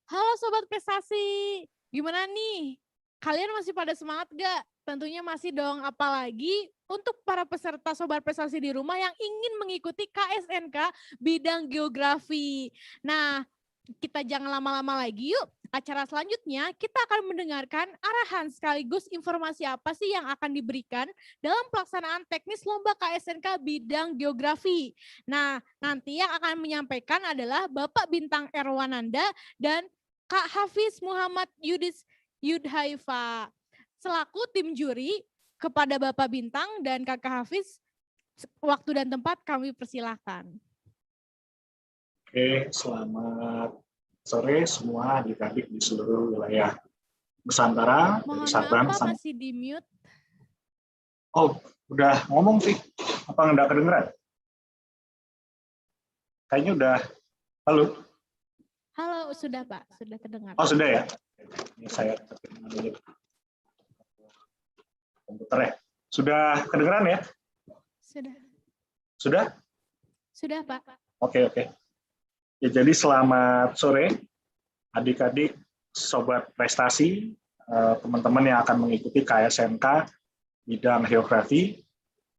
Halo Sobat Prestasi, gimana nih? Kalian masih pada semangat gak? Tentunya masih dong, apalagi untuk para peserta Sobat Prestasi di rumah yang ingin mengikuti KSNK bidang geografi. Nah, kita jangan lama-lama lagi yuk. Acara selanjutnya kita akan mendengarkan arahan sekaligus informasi apa sih yang akan diberikan dalam pelaksanaan teknis lomba KSNK bidang geografi. Nah, nanti yang akan menyampaikan adalah Bapak Bintang Erwananda dan Kak Hafiz Muhammad Yudhaifa. Selaku tim juri, kepada Bapak Bintang dan Kakak Hafiz, waktu dan tempat kami persilahkan. Oke, selamat sore semua adik-adik di seluruh wilayah Nusantara. Mohon Dari Sabang maaf Pak, sampai... masih di mute. Oh, udah ngomong sih. Apa nggak kedengeran? Kayaknya udah. Halo? Halo, sudah Pak, sudah terdengar. Oh, sudah ya? Ini saya komputer ya. Sudah kedengeran ya? Sudah. Sudah? Sudah Pak. Oke. Ya, jadi selamat sore adik-adik, sobat prestasi, teman-teman yang akan mengikuti KSNK bidang geografi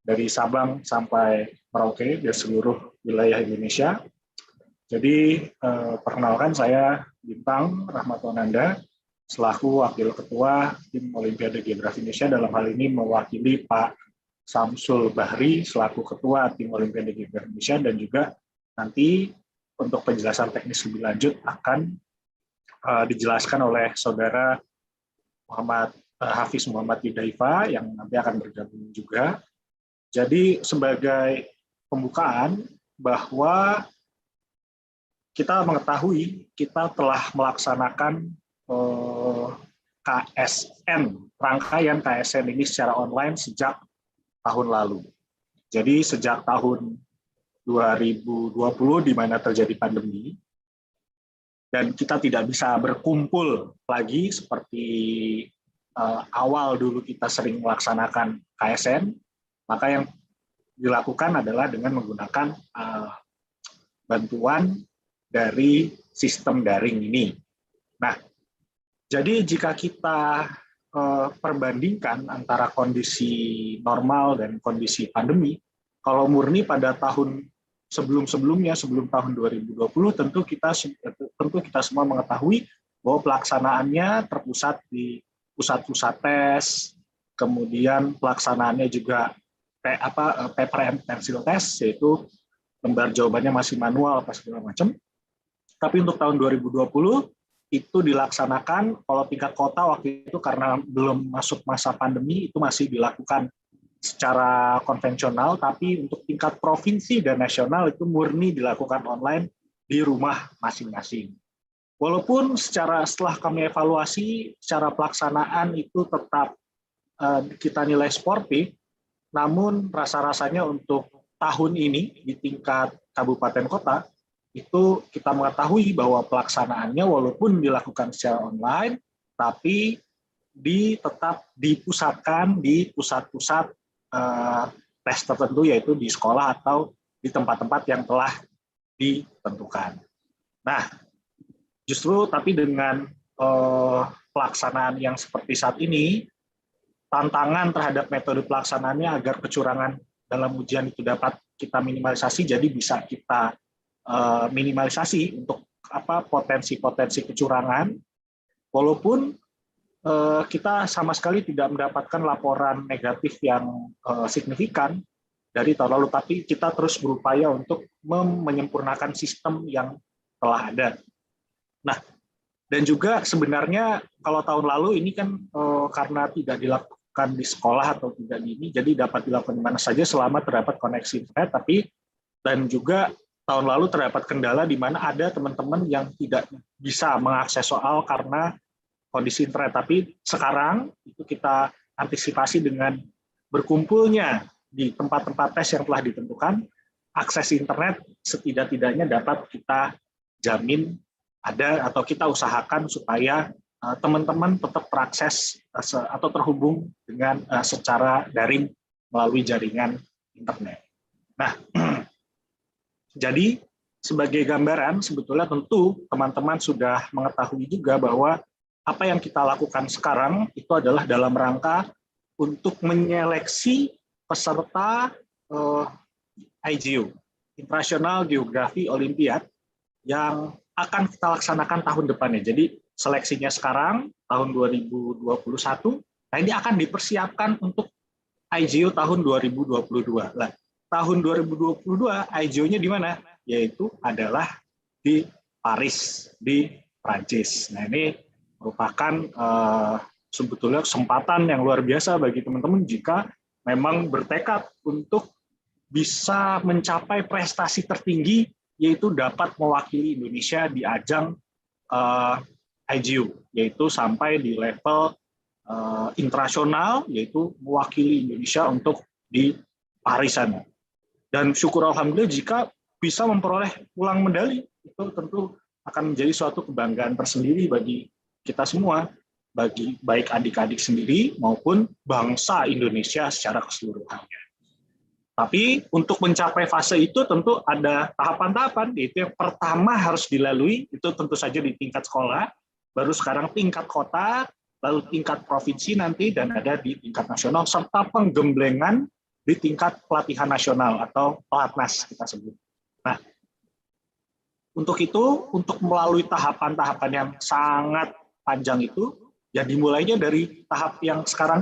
dari Sabang sampai Merauke di seluruh wilayah Indonesia. Jadi perkenalkan saya Bintang Rahmatwananda selaku Wakil Ketua Tim Olimpiade Geografi Indonesia, dalam hal ini mewakili Pak Samsul Bahri selaku Ketua Tim Olimpiade Geografi Indonesia, dan juga nanti untuk penjelasan teknis lebih lanjut akan dijelaskan oleh Saudara Hafiz Muhammad Yudhaifa yang nanti akan bergabung juga. Jadi sebagai pembukaan bahwa kita mengetahui kita telah melaksanakan KSN, rangkaian KSN ini secara online sejak tahun lalu. Jadi sejak tahun 2020 di mana terjadi pandemi, dan kita tidak bisa berkumpul lagi seperti awal dulu kita sering melaksanakan KSN, maka yang dilakukan adalah dengan menggunakan bantuan dari sistem daring ini. Nah, jadi jika kita perbandingkan antara kondisi normal dan kondisi pandemi, kalau murni pada tahun sebelum-sebelumnya, sebelum tahun 2020, tentu kita semua mengetahui bahwa pelaksanaannya terpusat di pusat-pusat tes, kemudian pelaksanaannya juga paper and pencil test, yaitu lembar jawabannya masih manual, apa segala macam. Tapi untuk tahun 2020 itu dilaksanakan, kalau tingkat kota waktu itu karena belum masuk masa pandemi, itu masih dilakukan secara konvensional, tapi untuk tingkat provinsi dan nasional itu murni dilakukan online di rumah masing-masing. Walaupun setelah kami evaluasi, secara pelaksanaan itu tetap kita nilai sportif, namun rasa-rasanya untuk tahun ini di tingkat kabupaten kota, itu kita mengetahui bahwa pelaksanaannya walaupun dilakukan secara online, tapi tetap dipusatkan di pusat-pusat tes tertentu, yaitu di sekolah atau di tempat-tempat yang telah ditentukan. Nah, justru tapi dengan pelaksanaan yang seperti saat ini, tantangan terhadap metode pelaksanaannya agar kecurangan dalam ujian itu dapat kita minimalisasi, jadi bisa kita minimalisasi untuk potensi-potensi kecurangan, walaupun kita sama sekali tidak mendapatkan laporan negatif yang signifikan dari tahun lalu, tapi kita terus berupaya untuk menyempurnakan sistem yang telah ada. Nah, dan juga sebenarnya kalau tahun lalu ini kan karena tidak dilakukan di sekolah atau tidak di ini, jadi dapat dilakukan di mana saja selama terdapat koneksi internet, tapi dan juga tahun lalu terdapat kendala di mana ada teman-teman yang tidak bisa mengakses soal karena kondisi internet. Tapi sekarang itu kita antisipasi dengan berkumpulnya di tempat-tempat tes yang telah ditentukan, akses internet setidak-tidaknya dapat kita jamin ada, atau kita usahakan supaya teman-teman tetap terakses atau terhubung dengan secara daring melalui jaringan internet. Nah, jadi sebagai gambaran, sebetulnya tentu teman-teman sudah mengetahui juga bahwa apa yang kita lakukan sekarang itu adalah dalam rangka untuk menyeleksi peserta IGO, International Geography Olympiad, yang akan kita laksanakan tahun depannya. Jadi seleksinya sekarang, tahun 2021, nah ini akan dipersiapkan untuk IGO tahun 2022. Nah, tahun 2022 IGO-nya di mana? Yaitu adalah di Paris, di Prancis. Nah, ini merupakan sebetulnya kesempatan yang luar biasa bagi teman-teman jika memang bertekad untuk bisa mencapai prestasi tertinggi, yaitu dapat mewakili Indonesia di ajang IGO, yaitu sampai di level internasional, yaitu mewakili Indonesia untuk di Paris sana. Dan syukur alhamdulillah jika bisa memperoleh ulang medali, itu tentu akan menjadi suatu kebanggaan tersendiri bagi kita semua, bagi baik adik-adik sendiri maupun bangsa Indonesia secara keseluruhannya. Tapi untuk mencapai fase itu tentu ada tahapan-tahapan, yaitu yang pertama harus dilalui, itu tentu saja di tingkat sekolah, baru sekarang tingkat kota, lalu tingkat provinsi nanti, dan ada di tingkat nasional, serta penggemblengan di tingkat pelatihan nasional atau pelatnas kita sebut. Nah, untuk itu, untuk melalui tahapan-tahapan yang sangat panjang itu, ya dimulainya dari tahap yang sekarang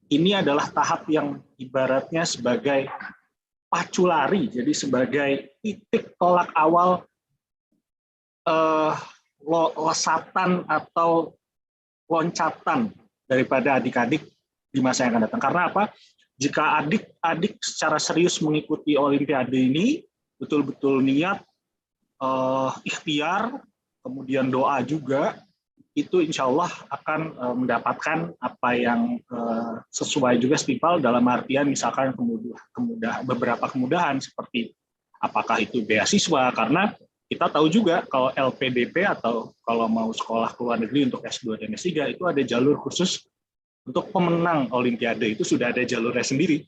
ini adalah tahap yang ibaratnya sebagai pacu lari, jadi sebagai titik tolak awal lesatan atau loncatan daripada adik-adik di masa yang akan datang. Karena apa? Jika adik-adik secara serius mengikuti Olimpiade ini, betul-betul niat, ikhtiar, kemudian doa juga, itu insya Allah akan mendapatkan apa yang sesuai juga setimpal, dalam artian misalkan beberapa kemudahan seperti apakah itu beasiswa, karena kita tahu juga kalau LPDP atau kalau mau sekolah ke luar negeri untuk S2 dan S3 itu ada jalur khusus untuk pemenang Olimpiade, itu sudah ada jalurnya sendiri.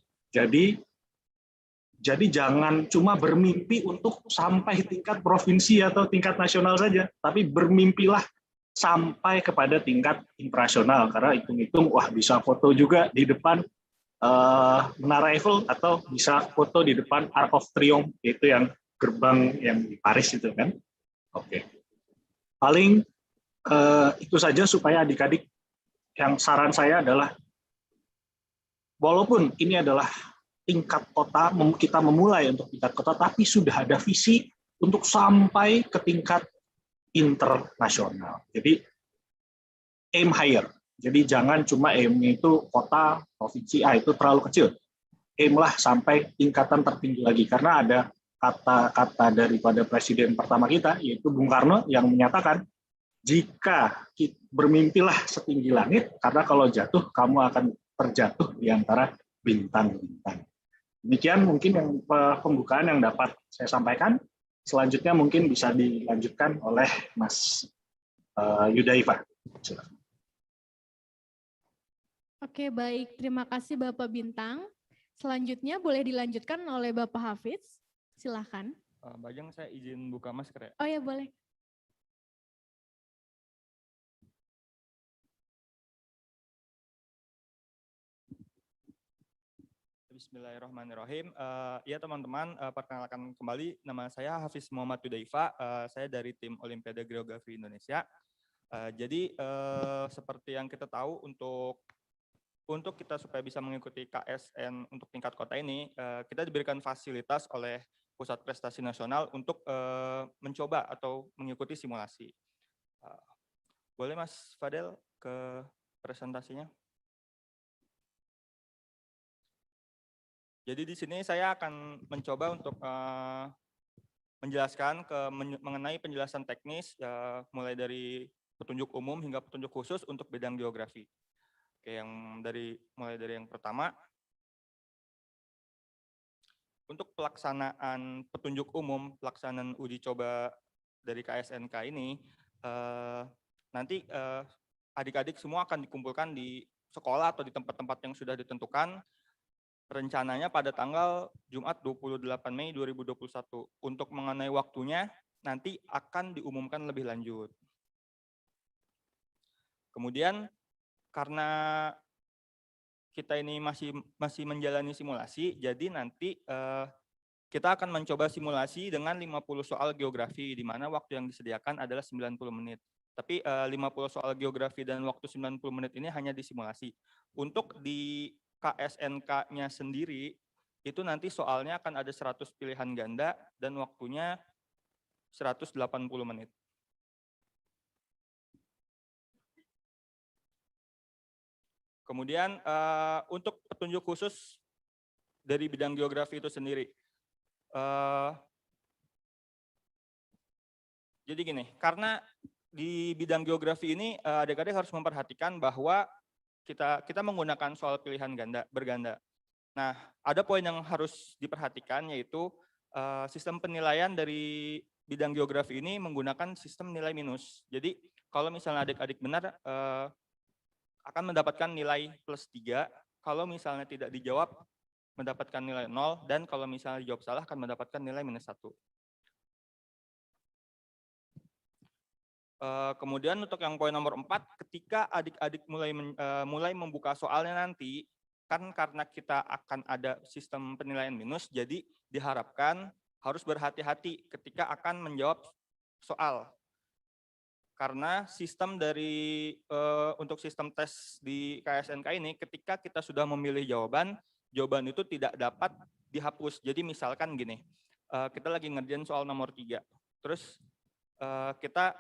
Jadi jangan cuma bermimpi untuk sampai tingkat provinsi atau tingkat nasional saja, tapi bermimpilah sampai kepada tingkat internasional, karena hitung-hitung wah bisa foto juga di depan Menara Eiffel atau bisa foto di depan Arc of Triomphe, yaitu yang gerbang yang di Paris itu kan. Oke. Paling itu saja supaya adik-adik, yang saran saya adalah walaupun ini adalah tingkat kota, kita memulai untuk tingkat kota, tapi sudah ada visi untuk sampai ke tingkat internasional. Jadi aim higher. Jadi jangan cuma aim-nya itu kota, provinsi, itu terlalu kecil. Aim-lah sampai tingkatan tertinggi lagi. Karena ada kata-kata daripada presiden pertama kita, yaitu Bung Karno, yang menyatakan, jika bermimpilah setinggi langit, karena kalau jatuh, kamu akan terjatuh di antara bintang-bintang. Demikian mungkin yang pembukaan yang dapat saya sampaikan. Selanjutnya mungkin bisa dilanjutkan oleh Mas Yudhaifa. Oke, baik. Terima kasih Bapak Bintang. Selanjutnya boleh dilanjutkan oleh Bapak Hafiz. Silahkan. Mbak Jeng, saya izin buka masker ya. Oh ya, boleh. Bismillahirrahmanirrahim. Ya teman-teman, perkenalkan kembali, nama saya Hafiz Muhammad Yudhaifa. Saya dari tim Olimpiade Geografi Indonesia. Jadi seperti yang kita tahu, untuk kita supaya bisa mengikuti KSN untuk tingkat kota ini, kita diberikan fasilitas oleh Pusat Prestasi Nasional untuk mencoba atau mengikuti simulasi. Boleh Mas Fadel ke presentasinya? Jadi di sini saya akan mencoba untuk menjelaskan mengenai penjelasan teknis, mulai dari petunjuk umum hingga petunjuk khusus untuk bidang geografi. Oke, mulai dari yang pertama, untuk pelaksanaan petunjuk umum, pelaksanaan uji coba dari KSNK ini, nanti adik-adik semua akan dikumpulkan di sekolah atau di tempat-tempat yang sudah ditentukan. rencananya pada tanggal Jumat 28 Mei 2021. Untuk mengenai waktunya nanti akan diumumkan lebih lanjut. Kemudian karena kita ini masih menjalani simulasi, jadi nanti kita akan mencoba simulasi dengan 50 soal geografi, di mana waktu yang disediakan adalah 90 menit. Tapi 50 soal geografi dan waktu 90 menit ini hanya disimulasi. Untuk di KSNK-nya sendiri, itu nanti soalnya akan ada 100 pilihan ganda dan waktunya 180 menit. Kemudian untuk petunjuk khusus dari bidang geografi itu sendiri. Jadi gini, karena di bidang geografi ini adik-adik harus memperhatikan bahwa kita menggunakan soal pilihan berganda. Nah, ada poin yang harus diperhatikan, yaitu sistem penilaian dari bidang geografi ini menggunakan sistem nilai minus. Jadi kalau misalnya adik-adik benar akan mendapatkan nilai +3, kalau misalnya tidak dijawab mendapatkan nilai 0, dan kalau misalnya dijawab salah akan mendapatkan nilai -1. Kemudian untuk yang poin nomor 4, ketika adik-adik mulai membuka soalnya nanti, kan karena kita akan ada sistem penilaian minus, jadi diharapkan harus berhati-hati ketika akan menjawab soal. Karena sistem dari untuk sistem tes di KSNK ini, ketika kita sudah memilih jawaban itu tidak dapat dihapus. Jadi misalkan gini, kita lagi ngerjain soal nomor 3, terus kita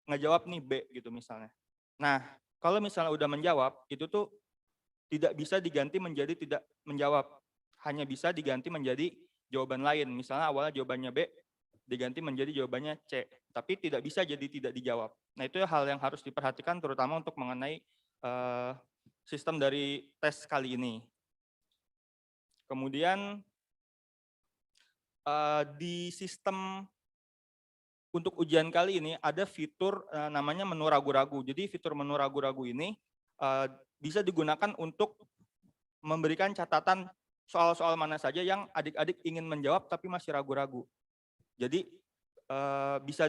ngejawab nih B gitu misalnya. Nah, kalau misalnya udah menjawab, itu tuh tidak bisa diganti menjadi tidak menjawab. Hanya bisa diganti menjadi jawaban lain. Misalnya awalnya jawabannya B, diganti menjadi jawabannya C. Tapi tidak bisa jadi tidak dijawab. Nah, itu hal yang harus diperhatikan terutama untuk mengenai sistem dari tes kali ini. Kemudian di sistem untuk ujian kali ini ada fitur namanya menu ragu-ragu. Jadi fitur menu ragu-ragu ini bisa digunakan untuk memberikan catatan soal-soal mana saja yang adik-adik ingin menjawab tapi masih ragu-ragu. Jadi bisa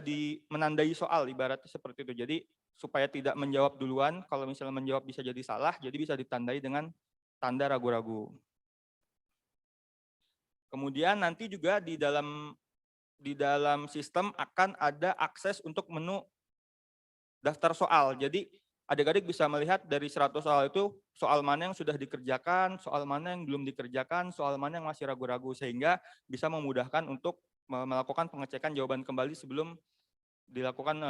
menandai soal ibaratnya seperti itu. Jadi supaya tidak menjawab duluan, kalau misalnya menjawab bisa jadi salah, jadi bisa ditandai dengan tanda ragu-ragu. Kemudian nanti juga di dalam sistem akan ada akses untuk menu daftar soal. Jadi adik-adik bisa melihat dari 100 soal itu, soal mana yang sudah dikerjakan, soal mana yang belum dikerjakan, soal mana yang masih ragu-ragu, sehingga bisa memudahkan untuk melakukan pengecekan jawaban kembali sebelum dilakukan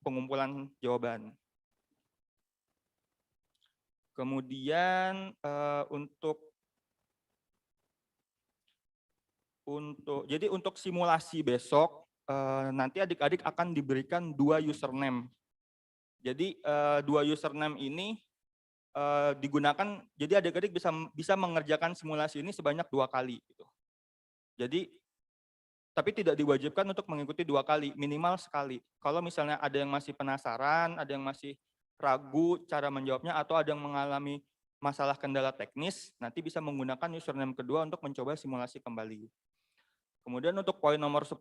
pengumpulan jawaban. Kemudian untuk simulasi besok, nanti adik-adik akan diberikan 2 username. Jadi 2 username ini digunakan, jadi adik-adik bisa mengerjakan simulasi ini sebanyak 2 kali. Gitu. Jadi, tapi tidak diwajibkan untuk mengikuti 2 kali, minimal sekali. Kalau misalnya ada yang masih penasaran, ada yang masih ragu cara menjawabnya, atau ada yang mengalami masalah kendala teknis, nanti bisa menggunakan username kedua untuk mencoba simulasi kembali. Kemudian untuk poin nomor 10,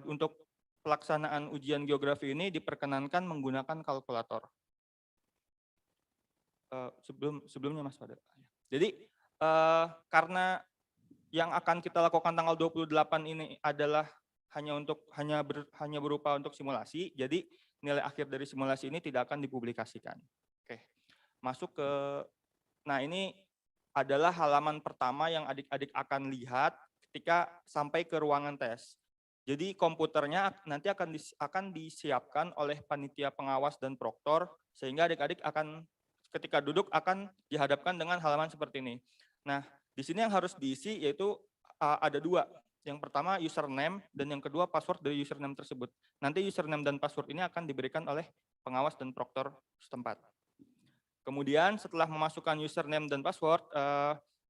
untuk pelaksanaan ujian geografi ini diperkenankan menggunakan kalkulator. Sebelumnya Mas Fadil. Jadi karena yang akan kita lakukan tanggal 28 ini adalah hanya berupa untuk simulasi, jadi nilai akhir dari simulasi ini tidak akan dipublikasikan. Oke. Masuk ke, nah ini adalah halaman pertama yang adik-adik akan lihat ketika sampai ke ruangan tes. Jadi komputernya nanti akan disiapkan oleh panitia pengawas dan proktor, sehingga adik-adik akan ketika duduk akan dihadapkan dengan halaman seperti ini. Nah, di sini yang harus diisi yaitu ada 2. Yang pertama username dan yang kedua password dari username tersebut. Nanti username dan password ini akan diberikan oleh pengawas dan proktor setempat. Kemudian setelah memasukkan username dan password,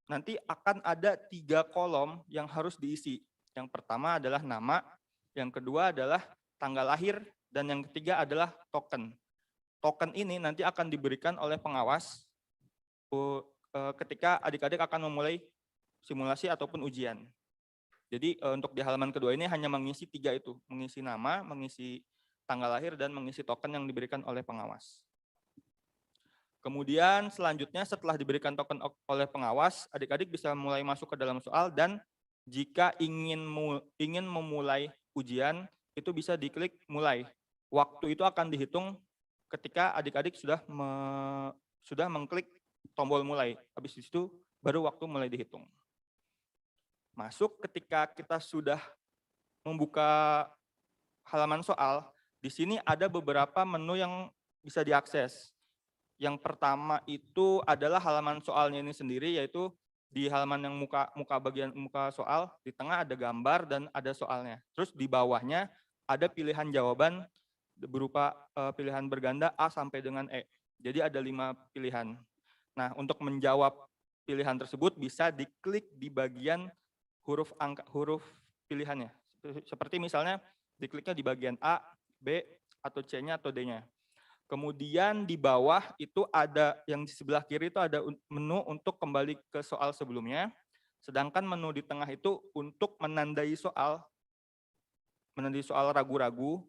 nanti akan ada 3 kolom yang harus diisi. Yang pertama adalah nama, yang kedua adalah tanggal lahir, dan yang ketiga adalah token. Token ini nanti akan diberikan oleh pengawas ketika adik-adik akan memulai simulasi ataupun ujian. Jadi untuk di halaman kedua ini hanya mengisi 3 itu, mengisi nama, mengisi tanggal lahir, dan mengisi token yang diberikan oleh pengawas. Kemudian selanjutnya setelah diberikan token oleh pengawas, adik-adik bisa mulai masuk ke dalam soal, dan jika ingin memulai ujian, itu bisa diklik mulai. Waktu itu akan dihitung ketika adik-adik sudah mengklik tombol mulai. Habis itu baru waktu mulai dihitung. Masuk ketika kita sudah membuka halaman soal, di sini ada beberapa menu yang bisa diakses. Yang pertama itu adalah halaman soalnya ini sendiri, yaitu di halaman yang bagian muka soal, di tengah ada gambar dan ada soalnya. Terus di bawahnya ada pilihan jawaban berupa pilihan berganda A sampai dengan E. Jadi ada 5 pilihan. Nah, untuk menjawab pilihan tersebut bisa diklik di bagian huruf pilihannya. Seperti misalnya dikliknya di bagian A, B, atau C-nya atau D-nya. Kemudian di bawah itu ada, yang di sebelah kiri itu ada menu untuk kembali ke soal sebelumnya. Sedangkan menu di tengah itu untuk menandai soal ragu-ragu.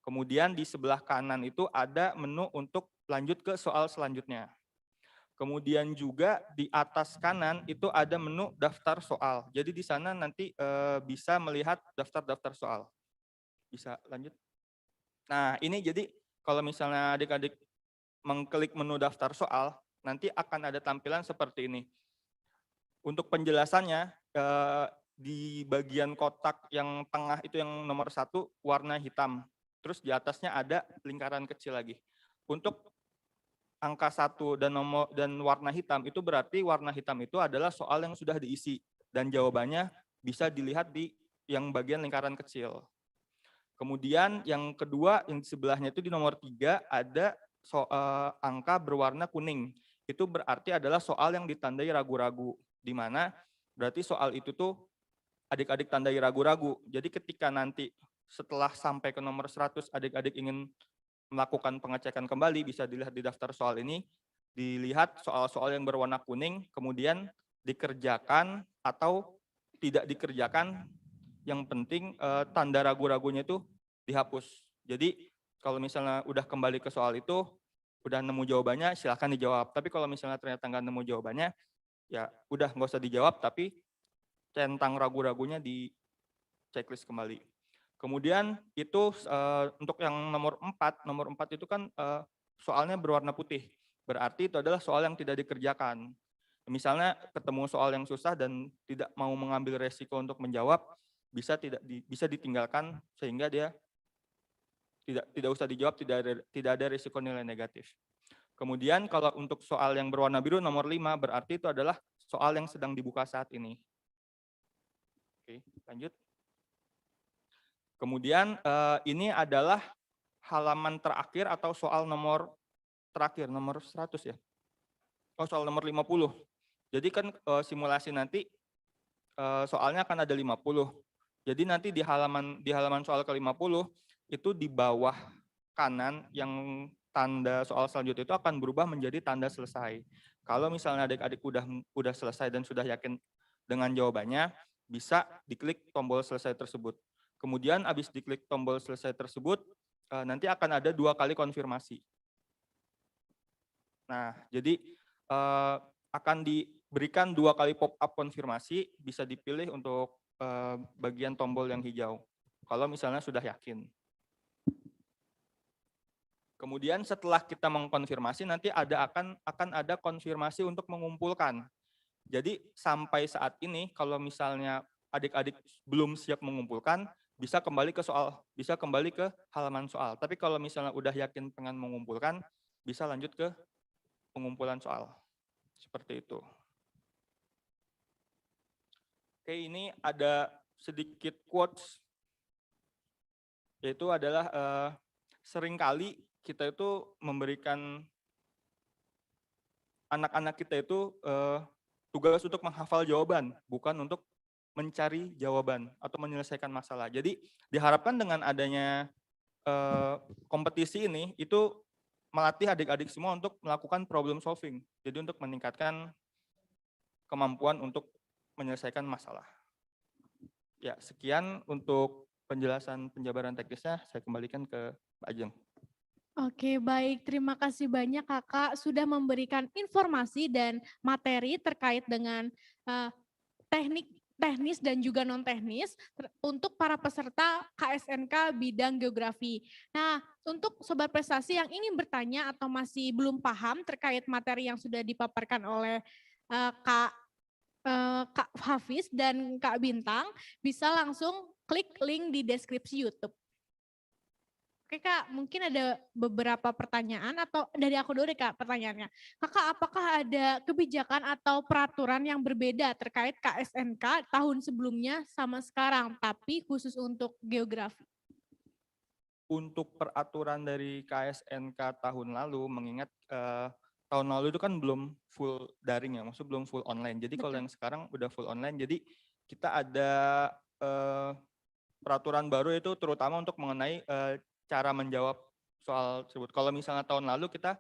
Kemudian di sebelah kanan itu ada menu untuk lanjut ke soal selanjutnya. Kemudian juga di atas kanan itu ada menu daftar soal. Jadi di sana nanti bisa melihat daftar-daftar soal. Bisa lanjut. Nah, ini jadi kalau misalnya adik-adik mengklik menu daftar soal, nanti akan ada tampilan seperti ini. Untuk penjelasannya, di bagian kotak yang tengah itu yang nomor 1 warna hitam. Terus di atasnya ada lingkaran kecil lagi. Untuk angka 1 dan warna hitam itu berarti warna hitam itu adalah soal yang sudah diisi dan jawabannya bisa dilihat di yang bagian lingkaran kecil. Kemudian yang kedua yang di sebelahnya itu di nomor 3 ada angka berwarna kuning. Itu berarti adalah soal yang ditandai ragu-ragu, di mana berarti soal itu tuh adik-adik tandai ragu-ragu. Jadi ketika nanti setelah sampai ke nomor 100 adik-adik ingin melakukan pengecekan kembali, bisa dilihat di daftar soal ini, dilihat soal-soal yang berwarna kuning, kemudian dikerjakan atau tidak dikerjakan, yang penting tanda ragu-ragunya itu dihapus. Jadi kalau misalnya udah kembali ke soal itu, udah nemu jawabannya, silahkan dijawab. Tapi kalau misalnya ternyata nggak nemu jawabannya, ya udah nggak usah dijawab, tapi centang ragu-ragunya di checklist kembali. Kemudian itu untuk yang nomor 4 itu kan soalnya berwarna putih. Berarti itu adalah soal yang tidak dikerjakan. Misalnya ketemu soal yang susah dan tidak mau mengambil resiko untuk menjawab, bisa ditinggalkan sehingga dia tidak usah dijawab, tidak ada risiko nilai negatif. Kemudian kalau untuk soal yang berwarna biru nomor 5 berarti itu adalah soal yang sedang dibuka saat ini. Oke, lanjut. Kemudian ini adalah halaman terakhir atau soal nomor terakhir, nomor 100 ya. Oh, soal nomor 50. Jadi kan simulasi nanti soalnya akan ada 50. Jadi nanti di halaman soal ke-50 itu di bawah kanan yang tanda soal selanjutnya itu akan berubah menjadi tanda selesai. Kalau misalnya adik-adik udah selesai dan sudah yakin dengan jawabannya, bisa diklik tombol selesai tersebut. Kemudian habis diklik tombol selesai tersebut, nanti akan ada 2 kali konfirmasi. Nah, jadi akan diberikan 2 kali pop-up konfirmasi, bisa dipilih untuk bagian tombol yang hijau. Kalau misalnya sudah yakin. Kemudian setelah kita mengkonfirmasi, nanti akan ada konfirmasi untuk mengumpulkan. Jadi sampai saat ini, kalau misalnya adik-adik belum siap mengumpulkan, bisa kembali ke halaman soal. Tapi kalau misalnya udah yakin pengen mengumpulkan, bisa lanjut ke pengumpulan soal. Seperti itu. Oke, ini ada sedikit quotes. Yaitu adalah seringkali kita itu memberikan anak-anak kita itu tugas untuk menghafal jawaban, bukan untuk mencari jawaban atau menyelesaikan masalah. Jadi diharapkan dengan adanya kompetisi ini itu melatih adik-adik semua untuk melakukan problem solving. Jadi untuk meningkatkan kemampuan untuk menyelesaikan masalah. Ya, sekian untuk penjelasan penjabaran teknisnya, saya kembalikan ke Mbak Ajeng. Oke, baik. Terima kasih banyak Kakak sudah memberikan informasi dan materi terkait dengan teknis dan juga non teknis untuk para peserta KSNK bidang geografi. Nah, untuk sobat prestasi yang ingin bertanya atau masih belum paham terkait materi yang sudah dipaparkan oleh Kak Hafiz dan Kak Bintang, bisa langsung klik link di deskripsi YouTube. Oke Kak, mungkin ada beberapa pertanyaan atau dari aku dulu deh Kak pertanyaannya. Kakak, apakah ada kebijakan atau peraturan yang berbeda terkait KSNK tahun sebelumnya sama sekarang, tapi khusus untuk geografi? Untuk peraturan dari KSNK tahun lalu, mengingat tahun lalu itu kan belum full daring ya, maksudnya belum full online. Jadi kalau yang sekarang udah full online, jadi kita ada peraturan baru itu terutama untuk mengenai cara menjawab soal tersebut. Kalau misalnya tahun lalu kita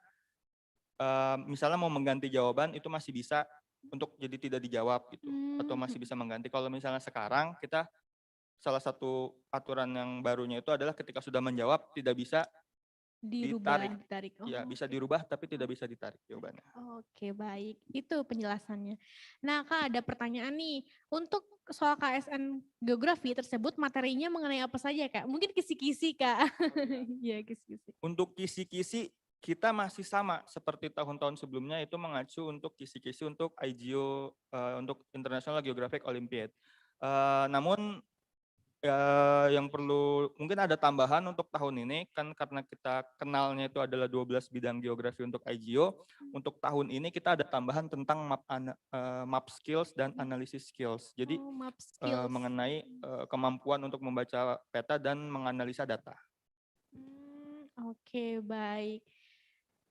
misalnya mau mengganti jawaban itu masih bisa untuk jadi tidak dijawab gitu, atau masih bisa mengganti. Kalau misalnya sekarang kita salah satu aturan yang barunya itu adalah ketika sudah menjawab tidak bisa ditarik. Ya, bisa dirubah tapi tidak bisa ditarik jawabannya. Oke, baik. Itu penjelasannya. Nah, Kak, ada pertanyaan nih. Untuk soal KSN geografi tersebut materinya mengenai apa saja, Kak? Mungkin kisi-kisi, Kak. Iya, kisi-kisi. Untuk kisi-kisi kita masih sama seperti tahun-tahun sebelumnya, itu mengacu untuk kisi-kisi untuk IGO, untuk International Geographic Olympiad. Namun yang perlu mungkin ada tambahan untuk tahun ini kan karena kita kenalnya itu adalah 12 bidang geografi untuk IGO. Untuk tahun ini kita ada tambahan tentang map skills dan analisis skills. Jadi map skills. mengenai kemampuan untuk membaca peta dan menganalisa data. Oke, baik.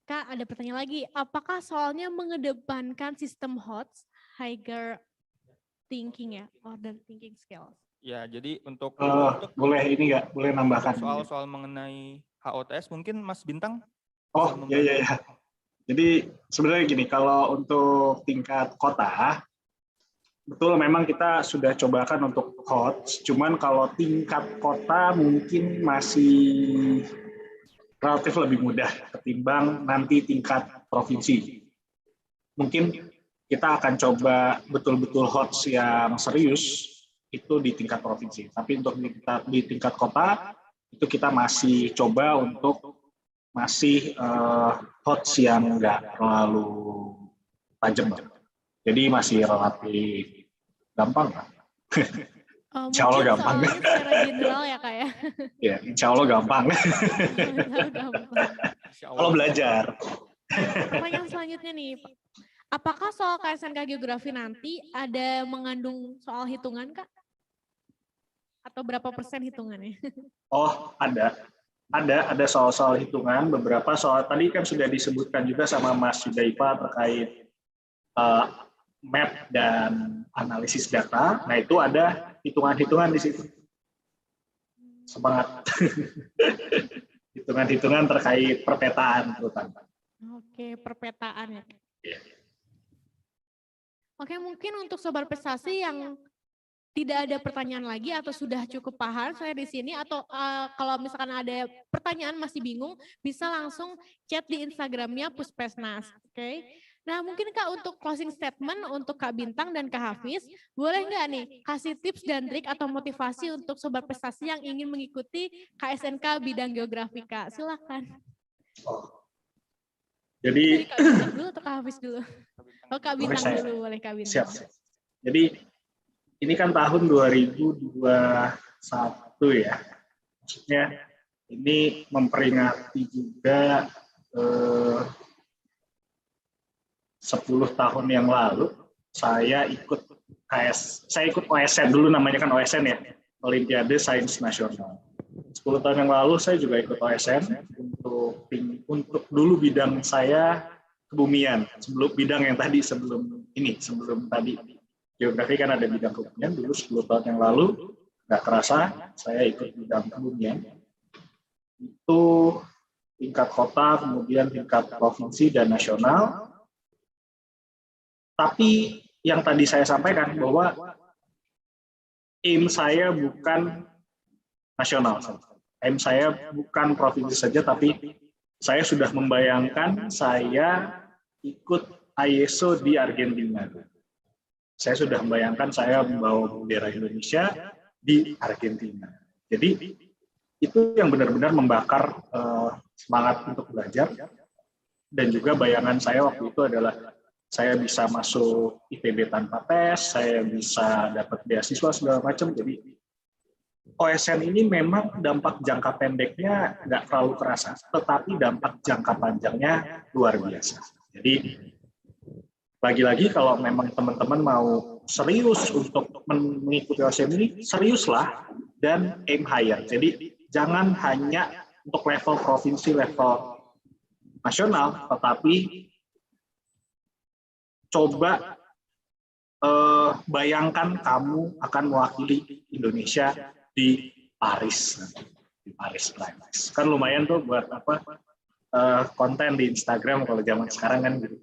Kak, ada pertanyaan lagi. Apakah soalnya mengedepankan sistem HOTS, higher thinking ya, order thinking skills? Ya, jadi untuk boleh ini nggak? Boleh nambahkan? Soal mengenai HOTS mungkin Mas Bintang? Oh, iya. Jadi sebenarnya gini, kalau untuk tingkat kota, betul memang kita sudah cobakan untuk HOTS, cuman kalau tingkat kota mungkin masih relatif lebih mudah ketimbang nanti tingkat provinsi. Mungkin kita akan coba betul-betul HOTS yang serius itu di tingkat provinsi. Tapi untuk di tingkat kota itu kita masih coba untuk masih HOTS yang nggak terlalu tajam. Jadi masih relatif gampang. Insya Allah gampang. Secara general ya Kak ya? Ya, insya Allah gampang. Kalau belajar. Pertanyaan selanjutnya nih, apakah soal KSNK Geografi nanti ada mengandung soal hitungan Kak? Atau berapa persen hitungannya? Oh, ada soal-soal hitungan, beberapa soal tadi kan sudah disebutkan juga sama Mas Yudhaifa terkait map dan analisis data. Nah, itu ada hitungan-hitungan di situ. Semangat. Hitungan-hitungan terkait perpetaan terutama. Oke, perpetaan ya. Yeah. Oke, mungkin untuk sobat prestasi yang tidak ada pertanyaan lagi atau sudah cukup paham saya di sini, atau kalau misalkan ada pertanyaan masih bingung, bisa langsung chat di Instagramnya Puspesnas. Oke. Nah, mungkin Kak untuk closing statement untuk Kak Bintang dan Kak Hafiz, boleh nggak nih kasih tips dan trik atau motivasi untuk sobat prestasi yang ingin mengikuti KSNK bidang geografi Kak? Silakan. Oh. Jadi Kak Bintang dulu atau Kak Hafiz dulu? Oh, Kak Bintang dulu, boleh Kak Bintang. Siap. Jadi ini kan tahun 2021 ya. Maksudnya ini memperingati juga 10 tahun yang lalu saya ikut OSN dulu, namanya kan OSN ya, Olimpiade Sains Nasional. 10 tahun yang lalu saya juga ikut OSN untuk dulu bidang saya kebumian, sebelum bidang yang tadi sebelum tadi geografi kan ada bidang kebumian dulu 10 tahun yang lalu, nggak kerasa saya ikut bidang kebumian. Itu tingkat kota, kemudian tingkat provinsi dan nasional. Tapi yang tadi saya sampaikan bahwa aim saya bukan nasional, aim saya bukan provinsi saja, tapi saya sudah membayangkan saya ikut ISO di Argentina. Saya sudah membayangkan saya membawa bendera Indonesia di Argentina. Jadi itu yang benar-benar membakar semangat untuk belajar. Dan juga bayangan saya waktu itu adalah saya bisa masuk IPB tanpa tes, saya bisa dapat beasiswa segala macam. Jadi OSN ini memang dampak jangka pendeknya nggak terlalu terasa, tetapi dampak jangka panjangnya luar biasa. Jadi lagi-lagi kalau memang teman-teman mau serius untuk mengikuti OSN ini, seriuslah dan aim higher. Jadi jangan hanya untuk level provinsi, level nasional, tetapi coba bayangkan kamu akan mewakili Indonesia di Paris, di Paris Pride. Kan lumayan tuh buat apa konten di Instagram kalau zaman sekarang kan gitu.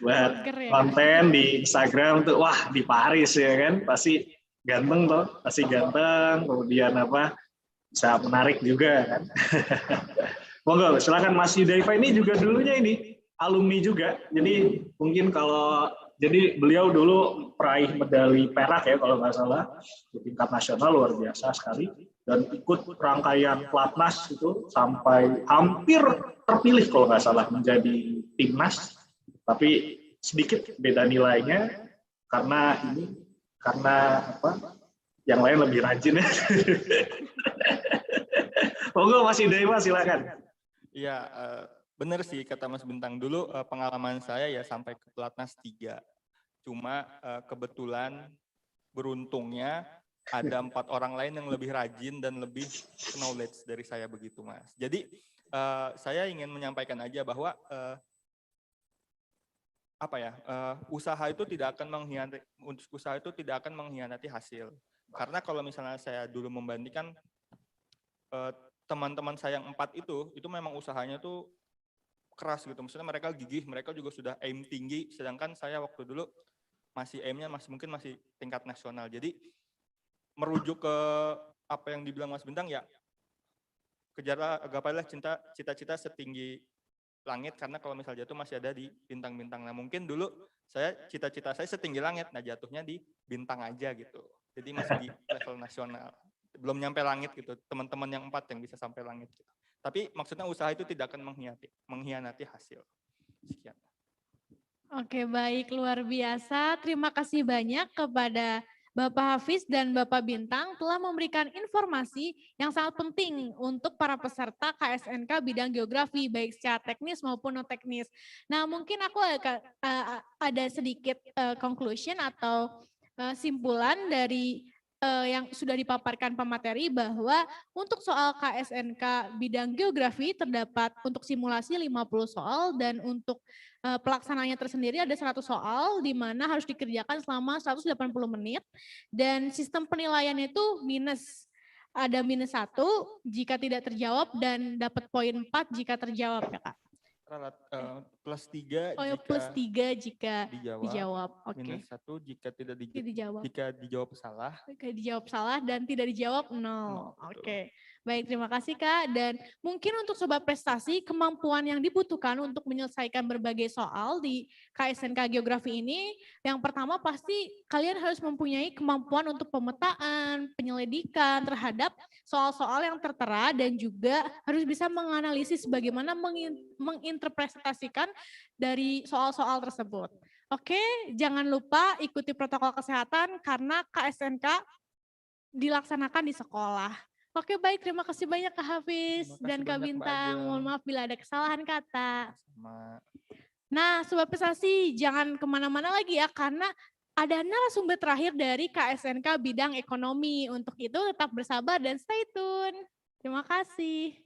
Buat konten di Instagram tuh, wah di Paris ya kan, pasti ganteng tuh, pasti ganteng, kemudian apa bisa menarik juga kan. Monggo, silakan Mas Yudaifa ini juga dulunya ini alumni juga. Jadi mungkin jadi beliau dulu peraih medali perak ya kalau nggak salah di tingkat nasional, luar biasa sekali, dan ikut rangkaian pelatnas itu sampai hampir terpilih kalau nggak salah menjadi timnas. Tapi sedikit beda nilainya karena apa? Yang lain lebih rajin ya. Monggo Mas Yudaifa silakan. Iya, benar sih kata Mas Bintang. Dulu pengalaman saya ya sampai ke Pelatnas 3. Cuma kebetulan beruntungnya ada 4 orang lain yang lebih rajin dan lebih knowledge dari saya begitu, Mas. Jadi saya ingin menyampaikan aja bahwa usaha itu tidak akan mengkhianati hasil. Karena kalau misalnya saya dulu membandingkan teman-teman saya yang 4 itu memang usahanya tuh keras gitu. Maksudnya mereka gigih, mereka juga sudah aim tinggi, sedangkan saya waktu dulu masih aimnya mungkin masih tingkat nasional. Jadi merujuk ke apa yang dibilang Mas Bintang ya, kejarlah, gapailah cita-cita setinggi langit, karena kalau misal jatuh masih ada di bintang-bintang. Nah mungkin dulu cita-cita saya setinggi langit, nah jatuhnya di bintang aja gitu. Jadi masih di level nasional. Belum nyampe langit gitu, teman-teman yang 4 yang bisa sampai langit gitu. Tapi maksudnya usaha itu tidak akan mengkhianati hasil. Sekian. Oke, baik, luar biasa. Terima kasih banyak kepada Bapak Hafiz dan Bapak Bintang telah memberikan informasi yang sangat penting untuk para peserta KSNK bidang geografi, baik secara teknis maupun non teknis. Nah, mungkin aku ada sedikit conclusion atau simpulan dari yang sudah dipaparkan pemateri, bahwa untuk soal KSNK bidang geografi terdapat untuk simulasi 50 soal, dan untuk pelaksananya tersendiri ada 100 soal di mana harus dikerjakan selama 180 menit, dan sistem penilaian itu minus. Ada -1 jika tidak terjawab dan dapat poin 4 jika terjawab ya Kak. Plus 3 jika dijawab. Oke. Minus 1 jika tidak dijawab. Jika dijawab salah. Jika dijawab salah dan tidak dijawab 0. Oke. Baik, terima kasih Kak. Dan mungkin untuk sobat prestasi, kemampuan yang dibutuhkan untuk menyelesaikan berbagai soal di KSNK Geografi ini, yang pertama pasti kalian harus mempunyai kemampuan untuk pemetaan, penyelidikan terhadap soal-soal yang tertera, dan juga harus bisa menganalisis bagaimana menginterpretasikan dari soal-soal tersebut. Oke, jangan lupa ikuti protokol kesehatan karena KSNK dilaksanakan di sekolah. Oke, baik, terima kasih banyak Kak Hafiz dan Kak Bintang. Mohon maaf bila ada kesalahan kata. Nah, sobat prestasi, jangan kemana-mana lagi ya, karena ada narasumber terakhir dari KSNK bidang ekonomi. Untuk itu tetap bersabar dan stay tune. Terima kasih.